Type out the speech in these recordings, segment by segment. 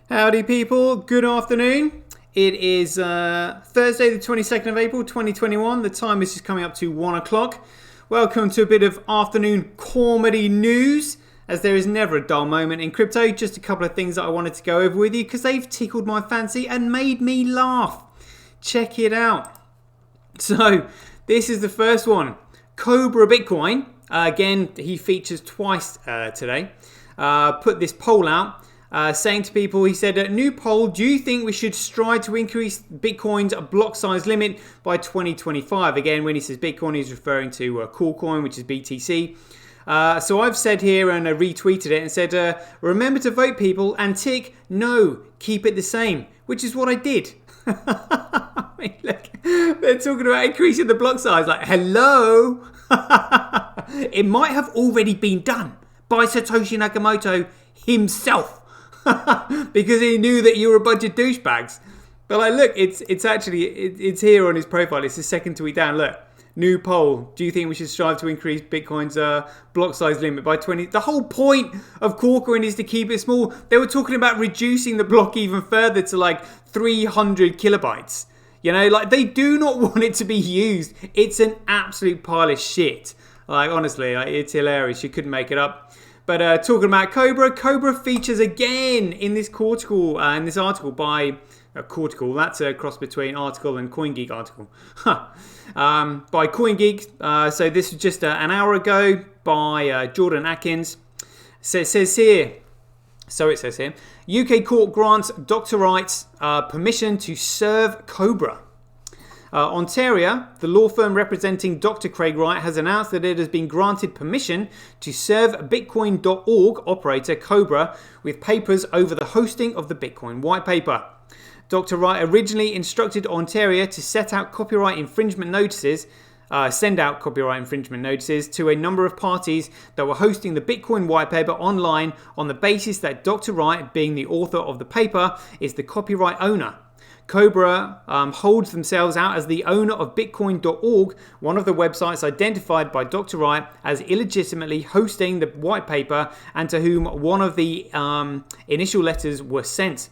Howdy people, good afternoon. It is Thursday the 22nd of April 2021. The time is just coming up to 1 o'clock. Welcome to a bit of afternoon Caumedy news, as there is never a dull moment in crypto. Just a couple of things that I wanted to go over with you because they've tickled my fancy and made me laugh. Check it out. So this is the first one. Cobra Bitcoin, again he features twice today, put this poll out. Saying to people, he said, new poll, do you think we should strive to increase Bitcoin's block size limit by 2025? Again, when he says Bitcoin, he's referring to Coolcoin, which is BTC. So I've said here and retweeted it and said, remember to vote people and tick no, keep it the same, which is what I did. I mean, look, they're talking about increasing the block size. Like, hello? It might have already been done by Satoshi Nakamoto himself. Because he knew that you were a bunch of douchebags. But like, look, it's actually it's here on his profile. It's the second tweet down. Look, new poll. Do you think we should strive to increase Bitcoin's block size limit by 20? The whole point of Coolcoin is to keep it small. They were talking about reducing the block even further to like 300 kilobytes. You know, like they do not want it to be used. It's an absolute pile of shit. Like honestly, it's hilarious. You couldn't make it up. But talking about Cobra features again in this article by Cortical. That's a cross between article and CoinGeek article. By CoinGeek. So this was just an hour ago by Jordan Atkins. So it says here, UK court grants Dr. Wright permission to serve Cobra. Ontario, the law firm representing Dr. Craig Wright, has announced that it has been granted permission to serve Bitcoin.org operator Cobra with papers over the hosting of the Bitcoin white paper. Dr. Wright originally instructed Ontario to send out copyright infringement notices to a number of parties that were hosting the Bitcoin white paper online on the basis that Dr. Wright, being the author of the paper, is the copyright owner. Cobra holds themselves out as the owner of Bitcoin.org, one of the websites identified by Dr. Wright as illegitimately hosting the white paper and to whom one of the initial letters were sent.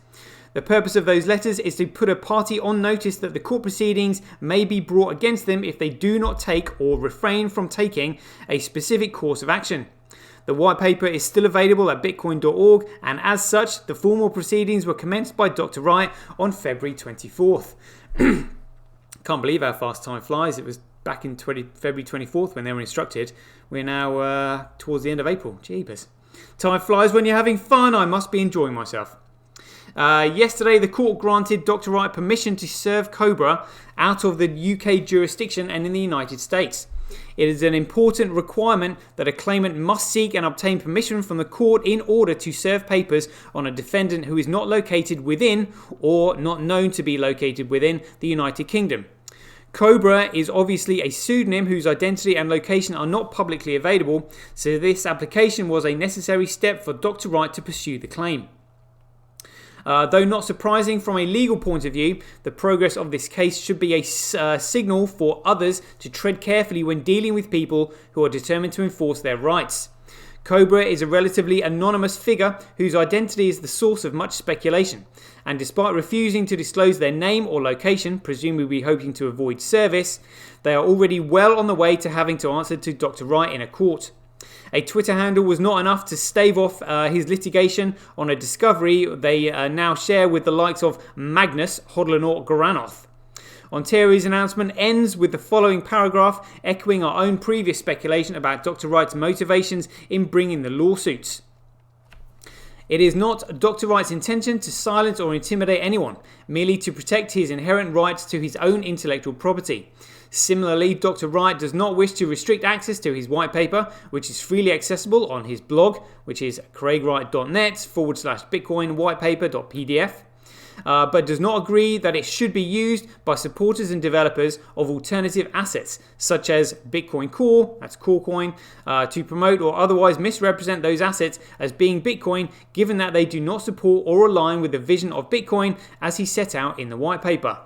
The purpose of those letters is to put a party on notice that the court proceedings may be brought against them if they do not take or refrain from taking a specific course of action. The white paper is still available at bitcoin.org, and as such, the formal proceedings were commenced by Dr. Wright on February 24th. Can't believe how fast time flies. It was back in February 24th when they were instructed. We're now towards the end of April. Jeepers. Time flies when you're having fun. I must be enjoying myself. Yesterday, the court granted Dr. Wright permission to serve Cobra out of the UK jurisdiction and in the United States. It is an important requirement that a claimant must seek and obtain permission from the court in order to serve papers on a defendant who is not located within or not known to be located within the United Kingdom. Cobra is obviously a pseudonym whose identity and location are not publicly available, so this application was a necessary step for Dr. Wright to pursue the claim. Though not surprising from a legal point of view, the progress of this case should be a signal for others to tread carefully when dealing with people who are determined to enforce their rights. Cobra is a relatively anonymous figure whose identity is the source of much speculation, and despite refusing to disclose their name or location, presumably hoping to avoid service, they are already well on the way to having to answer to Dr. Wright in a court. A Twitter handle was not enough to stave off his litigation on a discovery they now share with the likes of Magnus Hodlonaut Garanoth. Ontario's announcement ends with the following paragraph, echoing our own previous speculation about Dr. Wright's motivations in bringing the lawsuits. It is not Dr. Wright's intention to silence or intimidate anyone, merely to protect his inherent rights to his own intellectual property. Similarly, Dr. Wright does not wish to restrict access to his white paper, which is freely accessible on his blog, which is craigwright.net/bitcoinwhitepaper.pdf, but does not agree that it should be used by supporters and developers of alternative assets, such as Bitcoin Core, that's Corecoin, to promote or otherwise misrepresent those assets as being Bitcoin, given that they do not support or align with the vision of Bitcoin as he set out in the white paper.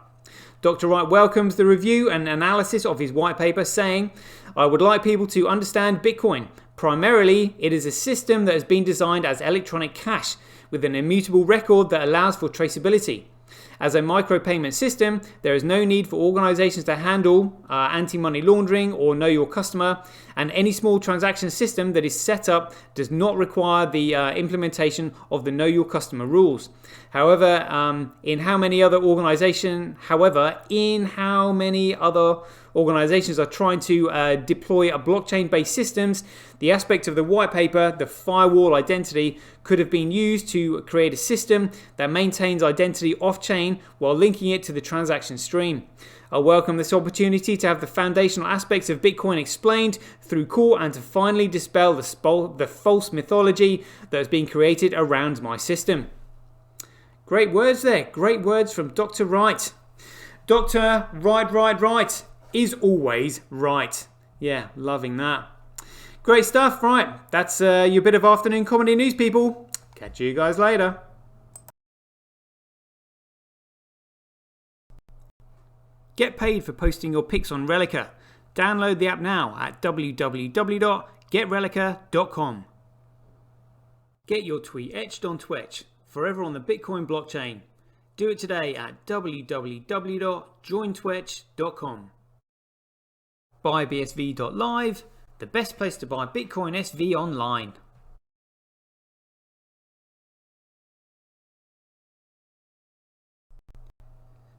Dr. Wright welcomes the review and analysis of his white paper, saying, "I would like people to understand Bitcoin. Primarily, it is a system that has been designed as electronic cash, with an immutable record that allows for traceability. As a micropayment system, there is no need for organizations to handle anti-money laundering or know your customer, and any small transaction system that is set up does not require the implementation of the know your customer rules. However, in how many other organizations are trying to deploy a blockchain-based systems, the aspect of the white paper, the firewall identity, could have been used to create a system that maintains identity off-chain while linking it to the transaction stream. I welcome this opportunity to have the foundational aspects of Bitcoin explained through call and to finally dispel the false mythology that has been created around my system. Great words there. Great words from Dr. Wright. Dr. Right is always right. Yeah, loving that. Great stuff. Right, that's your bit of afternoon comedy news, people. Catch you guys later. Get paid for posting your pics on Relica. Download the app now at www.getrelica.com. Get your tweet etched on Twitch, forever on the Bitcoin blockchain. Do it today at www.jointwitch.com. Buy BSV.live, the best place to buy Bitcoin SV online.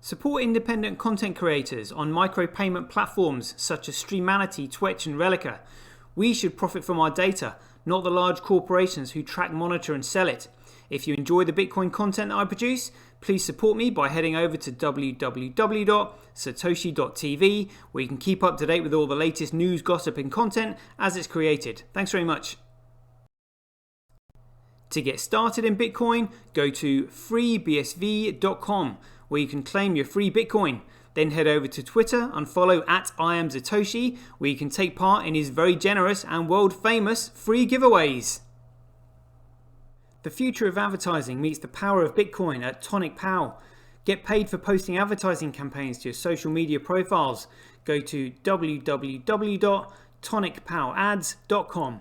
Support independent content creators on micropayment platforms such as Streamanity, Twitch and Relica. We should profit from our data, not the large corporations who track, monitor and sell it. If you enjoy the Bitcoin content that I produce, please support me by heading over to www.satoshi.tv, where you can keep up to date with all the latest news, gossip and content as it's created. Thanks very much. To get started in Bitcoin, go to freebsv.com, where you can claim your free Bitcoin. Then head over to Twitter and follow @IamSatoshi, where you can take part in his very generous and world famous free giveaways. The future of advertising meets the power of Bitcoin at Tonic Pow. Get paid for posting advertising campaigns to your social media profiles. Go to www.tonicpowads.com.